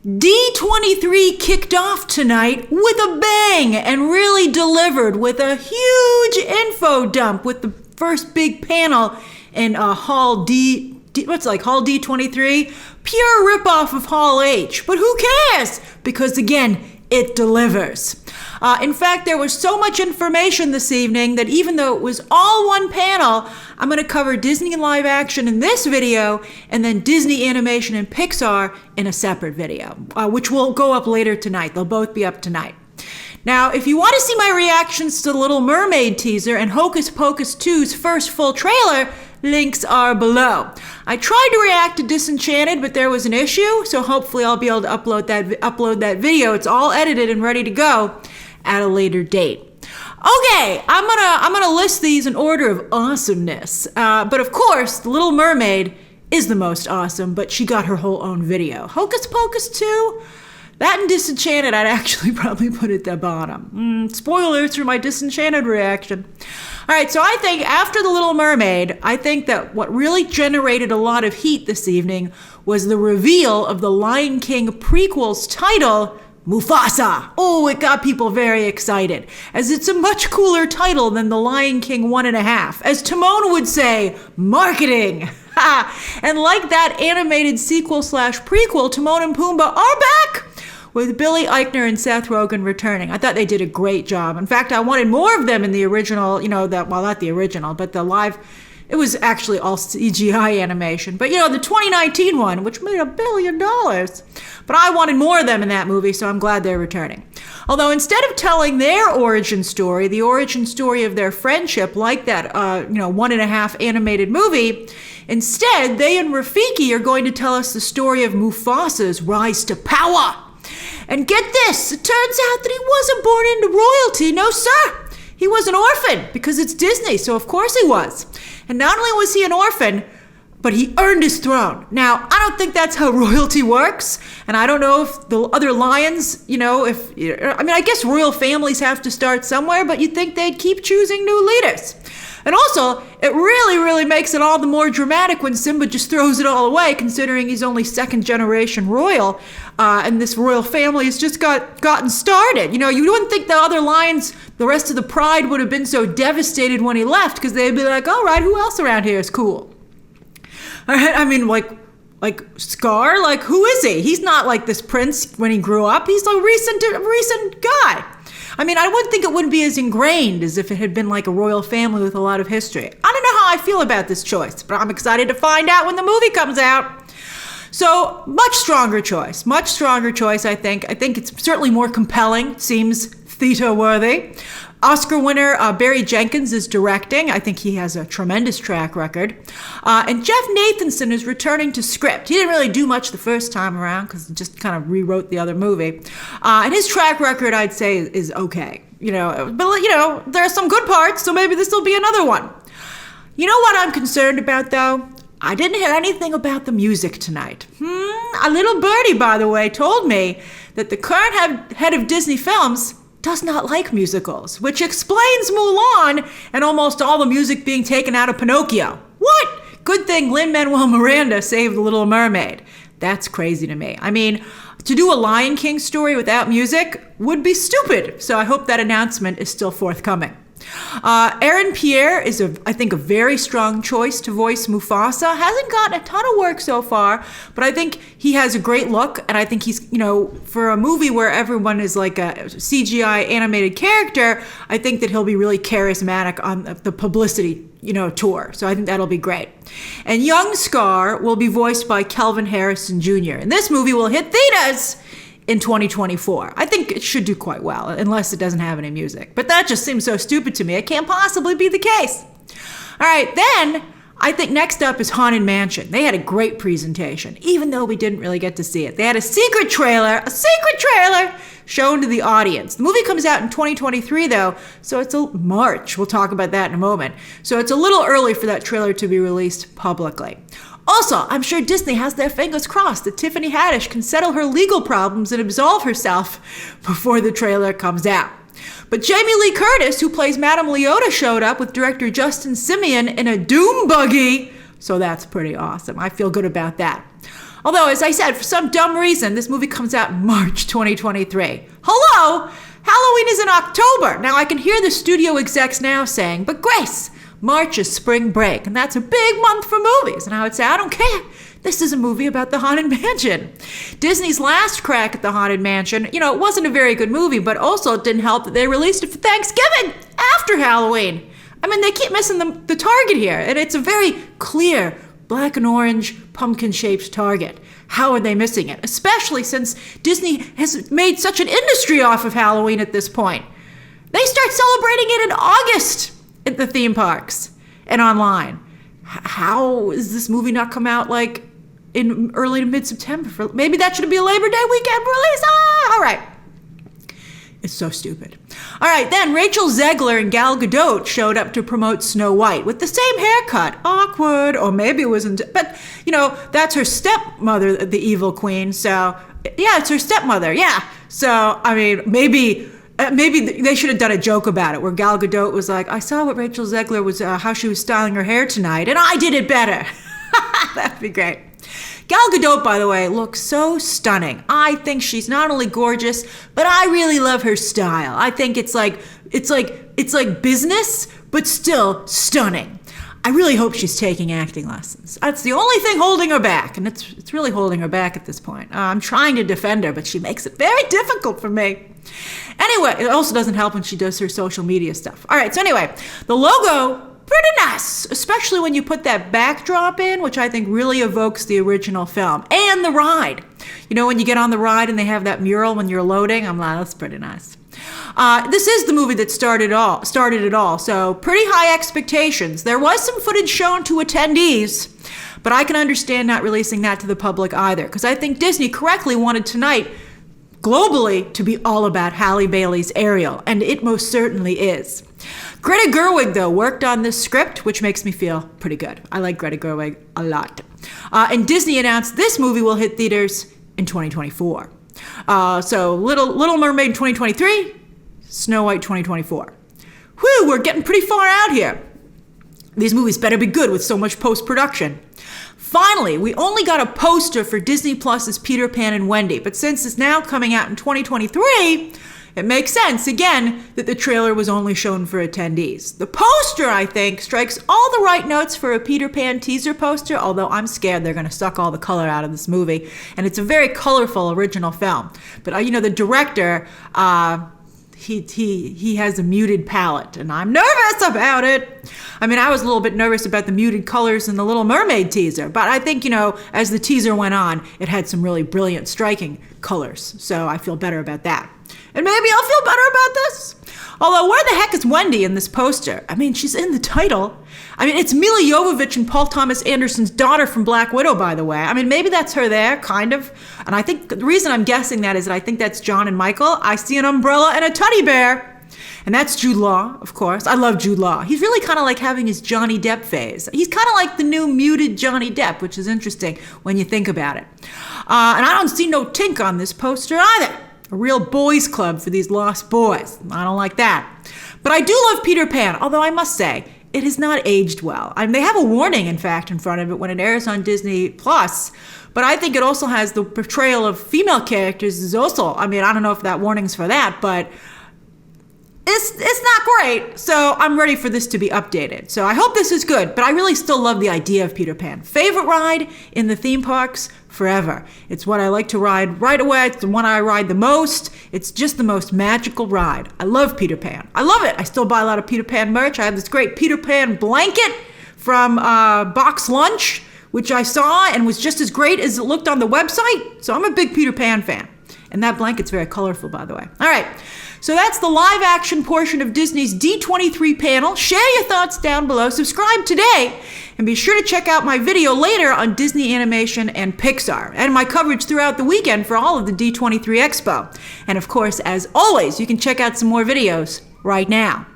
D23 kicked off tonight with a bang and really delivered with a huge info dump with the first big panel in Hall Hall D23? Pure ripoff of Hall H. But who cares? Because again, it delivers. In fact, there was so much information this evening that even though it was all one panel, I'm going to cover Disney live action in this video and then Disney animation and Pixar in a separate video, which will go up later tonight. They'll both be up tonight. Now, if you want to see my reactions to the Little Mermaid teaser and Hocus Pocus 2's first full trailer, links are below. I tried to react to Disenchanted, but there was an issue, so hopefully I'll be able to upload that video. It's all edited and ready to go at a later date. Okay, I'm gonna list these in order of awesomeness. But of course, The Little Mermaid is the most awesome, but she got her whole own video. Hocus Pocus 2? That and Disenchanted, I'd actually probably put at the bottom. Spoilers for my Disenchanted reaction. All right, so I think after The Little Mermaid, I think that what really generated a lot of heat this evening was the reveal of the Lion King prequel's title, Mufasa. Oh, it got people very excited, as it's a much cooler title than The Lion King 1.5. As Timon would say, marketing. And like that animated sequel/prequel, Timon and Pumbaa are back, with Billy Eichner and Seth Rogen returning. I thought they did a great job. In fact, I wanted more of them in the original, not the original, but the live, it was actually all CGI animation. But the 2019 one, which made $1 billion. But I wanted more of them in that movie, so I'm glad they're returning. Although instead of telling their origin story, the origin story of their friendship, like that, 1.5 animated movie, instead, they and Rafiki are going to tell us the story of Mufasa's rise to power. And get this, it turns out that he wasn't born into royalty, no sir. He was an orphan, because it's Disney, so of course he was. And not only was he an orphan, but he earned his throne. Now, I don't think that's how royalty works, and I don't know if the other lions, I guess royal families have to start somewhere, but you'd think they'd keep choosing new leaders. And also, it really, really makes it all the more dramatic when Simba just throws it all away, considering he's only second generation royal, and this royal family has just gotten started. You wouldn't think the other lions, the rest of the pride, would have been so devastated when he left, because they'd be like, all right, who else around here is cool? All right, I mean, like Scar, like who is he? He's not like this prince when he grew up. He's a recent guy. I mean, I wouldn't think it wouldn't be as ingrained as if it had been like a royal family with a lot of history. I don't know how I feel about this choice, but I'm excited to find out when the movie comes out. So, much stronger choice, I think. I think it's certainly more compelling, seems theater-worthy. Oscar winner Barry Jenkins is directing. I think he has a tremendous track record. And Jeff Nathanson is returning to script. He didn't really do much the first time around because he just kind of rewrote the other movie. And his track record, I'd say, is okay. But there are some good parts, so maybe this will be another one. You know what I'm concerned about, though? I didn't hear anything about the music tonight. A little birdie, by the way, told me that the current head of Disney Films does not like musicals, which explains Mulan and almost all the music being taken out of Pinocchio. What? Good thing Lin-Manuel Miranda saved The Little Mermaid. That's crazy to me. I mean, to do a Lion King story without music would be stupid, so I hope that announcement is still forthcoming. Aaron Pierre is, I think, a very strong choice to voice Mufasa. Hasn't gotten a ton of work so far, but I think he has a great look, and I think he's, for a movie where everyone is like a CGI animated character, I think that he'll be really charismatic on the publicity, tour. So I think that'll be great. And young Scar will be voiced by Kelvin Harrison Jr. And this movie will hit theaters in 2024. I think it should do quite well, unless it doesn't have any music. But that just seems so stupid to me. It can't possibly be the case. All right, then I think next up is Haunted Mansion. They had a great presentation, even though we didn't really get to see it. They had a secret trailer shown to the audience. The movie comes out in 2023, though, so it's March. We'll talk about that in a moment. So it's a little early for that trailer to be released publicly. Also, I'm sure Disney has their fingers crossed that Tiffany Haddish can settle her legal problems and absolve herself before the trailer comes out. But Jamie Lee Curtis, who plays Madame Leota, showed up with director Justin Simien in a doom buggy, so that's pretty awesome. I feel good about that. Although, as I said, for some dumb reason, this movie comes out in March 2023. Hello? Halloween is in October. Now, I can hear the studio execs now saying, but Grace, March is spring break, and that's a big month for movies. And I would say, I don't care. This is a movie about the Haunted Mansion. Disney's last crack at the Haunted Mansion, it wasn't a very good movie, but also it didn't help that they released it for Thanksgiving after Halloween. I mean, they keep missing the target here, and it's a very clear black and orange pumpkin-shaped target. How are they missing it? Especially since Disney has made such an industry off of Halloween at this point. They start celebrating it in August at the theme parks and online. How is this movie not come out like in early to mid-September? Maybe that should be a Labor Day weekend release. All right. It's so stupid. All right, then Rachel Zegler Gal Gadot showed up to promote Snow White with the same haircut. Awkward, or maybe it wasn't, but that's her stepmother, the evil queen. So yeah, it's her stepmother. Yeah. So I mean, maybe they should have done a joke about it where Gal Gadot was like, I saw what Rachel Zegler was, how she was styling her hair tonight, and I did it better. That'd be great. Gal Gadot, by the way, looks so stunning. I think she's not only gorgeous, but I really love her style. I think it's like business, but still stunning. I really hope she's taking acting lessons. That's the only thing holding her back, and it's really holding her back at this point. I'm trying to defend her, but she makes it very difficult for me. Anyway, it also doesn't help when she does her social media stuff. All right, so anyway, the logo, pretty nice, especially when you put that backdrop in, which I think really evokes the original film, and the ride. When you get on the ride and they have that mural when you're loading, I'm like, that's pretty nice. This is the movie that started it all, so pretty high expectations. There was some footage shown to attendees, but I can understand not releasing that to the public either, because I think Disney correctly wanted tonight globally to be all about Halle Bailey's Ariel, and it most certainly is. Greta Gerwig, though, worked on this script, which makes me feel pretty good. I like Greta Gerwig a lot. And Disney announced this movie will hit theaters in 2024. So Little Mermaid 2023, Snow White 2024. Whew, we're getting pretty far out here. These movies better be good with so much post-production. Finally, we only got a poster for Disney Plus's Peter Pan and Wendy, but since it's now coming out in 2023, it makes sense, again, that the trailer was only shown for attendees. The poster, I think, strikes all the right notes for a Peter Pan teaser poster, although I'm scared they're going to suck all the color out of this movie, and it's a very colorful original film. But, the director, he has a muted palette, and I'm nervous about it. I mean, I was a little bit nervous about the muted colors in the Little Mermaid teaser, but I think, as the teaser went on, it had some really brilliant, striking colors, so I feel better about that. And maybe I'll feel better about this. Although, where the heck is Wendy in this poster? I mean, she's in the title. I mean, it's Mila Jovovich and Paul Thomas Anderson's daughter from Black Widow, by the way. I mean, maybe that's her there, kind of. And I think the reason I'm guessing that is that I think that's John and Michael. I see an umbrella and a teddy bear. And that's Jude Law, of course. I love Jude Law. He's really kind of like having his Johnny Depp phase. He's kind of like the new muted Johnny Depp, which is interesting when you think about it. And I don't see no Tink on this poster either. A real boys club for these lost boys. I don't like that. But I do love Peter Pan, although I must say, it has not aged well. I mean, they have a warning, in fact, in front of it when it airs on Disney Plus. But I think it also has the portrayal of female characters is also, I mean, I don't know if that warning's for that, but it's not great. So I'm ready for this to be updated. So I hope this is good, but I really still love the idea of Peter Pan. Favorite ride in the theme parks forever. It's what I like to ride right away. It's the one I ride the most. It's just the most magical ride. I love Peter Pan. I love it. I still buy a lot of Peter Pan merch. I have this great Peter Pan blanket from Box Lunch, which I saw and was just as great as it looked on the website. So I'm a big Peter Pan fan. And that blanket's very colorful, by the way. All right. So that's the live action portion of Disney's D23 panel. Share your thoughts down below. Subscribe today. And be sure to check out my video later on Disney Animation and Pixar. And my coverage throughout the weekend for all of the D23 Expo. And of course, as always, you can check out some more videos right now.